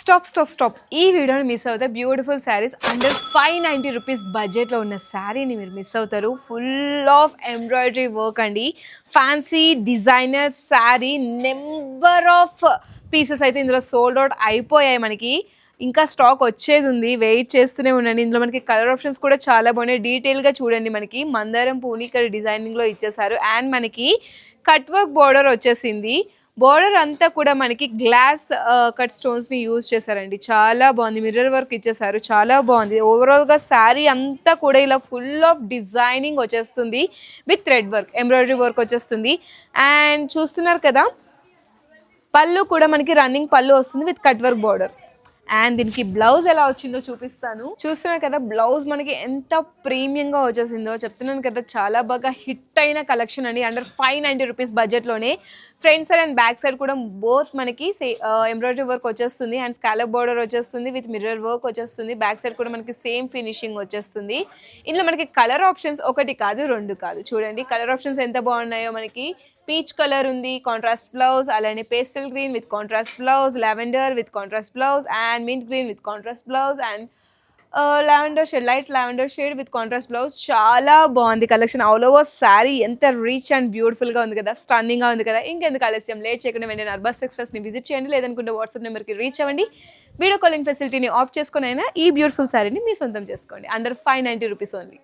Stop ఈ వీడియోని miss అవుతే బ్యూటిఫుల్ శారీస్ అండర్ 590 రూపీస్ బడ్జెట్లో ఉన్న శారీని మీరు మిస్ అవుతారు. ఫుల్ ఆఫ్ ఎంబ్రాయిడరీ వర్క్ అండి, fancy designer sari. Number of pieces అయితే ఇందులో సోల్డ్ అవుట్ అయిపోయాయి. మనకి ఇంకా స్టాక్ వచ్చేది ఉంది, వెయిట్ చేస్తూనే ఉండండి. ఇందులో మనకి కలర్ ఆప్షన్స్ కూడా చాలా బాగున్నాయి. డీటెయిల్గా చూడండి. మనకి మందారం పూని ఇక్కడ డిజైనింగ్లో ఇచ్చేసారు అండ్ మనకి కట్ వర్క్ బోర్డర్ వచ్చేసింది. బోర్డర్ అంతా కూడా మనకి గ్లాస్ కట్ స్టోన్స్ని యూజ్ చేశారండి. చాలా బాగుంది. మిర్రర్ వర్క్ ఇచ్చేసారు, చాలా బాగుంది. ఓవరాల్గా శారీ అంతా కూడా ఇలా ఫుల్ ఆఫ్ డిజైనింగ్ వచ్చేస్తుంది with thread work, embroidery work వచ్చేస్తుంది. అండ్ చూస్తున్నారు కదా, పళ్ళు కూడా మనకి రన్నింగ్ పళ్ళు వస్తుంది with cut work border. And దీనికి బ్లౌజ్ ఎలా వచ్చిందో చూపిస్తాను. చూస్తున్నారు కదా, బ్లౌజ్ మనకి ఎంత ప్రీమియంగా వచ్చేసిందో. చెప్తున్నాను కదా, చాలా బాగా హిట్ అయిన కలెక్షన్ అండి. అండర్ 590 రూపీస్ బడ్జెట్లోనే front side and back side కూడా బోత్ మనకి ఎంబ్రాయిడరీ వర్క్ వచ్చేస్తుంది అండ్ స్కాలప్ బోర్డర్ వచ్చేస్తుంది విత్ మిర్రర్ వర్క్ వచ్చేస్తుంది. బ్యాక్ సైడ్ కూడా మనకి సేమ్ ఫినిషింగ్ వచ్చేస్తుంది. ఇందులో మనకి కలర్ ఆప్షన్స్ ఒకటి కాదు, రెండు కాదు. చూడండి కలర్ ఆప్షన్స్ ఎంత బాగున్నాయో. మనకి పీచ్ కలర్ ఉంది, కాంట్రాస్ట్ బ్లౌజ్, అలానే pastel green with contrast blouse, lavender with contrast blouse and mint green with contrast blouse and lavender shade, light lavender shade with contrast blouse. చాలా బాగుంది కలెక్షన్. ఆల్ ఓవర్ శారీ ఎంత rich and బ్యూటిఫుల్గా ఉంది కదా, స్టన్నింగ్గా ఉంది కదా. ఇంకెందుకు ఆలస్యం, లేట్ చేయకుండా వెంటనే అర్బస్ టెక్స్టైల్స్ని విజిట్ చేయండి. లేదనుకుంటే వాట్సాప్ నెంబర్కి రీచ్ అవ్వండి. వీడియో కాలింగ్ ఫెసిలిటీని ఆఫ్ చేసుకుని అయినా ఈ బ్యూటిఫుల్ శారీని మీ సొంతం చేసుకోండి. Under 590 rupees only.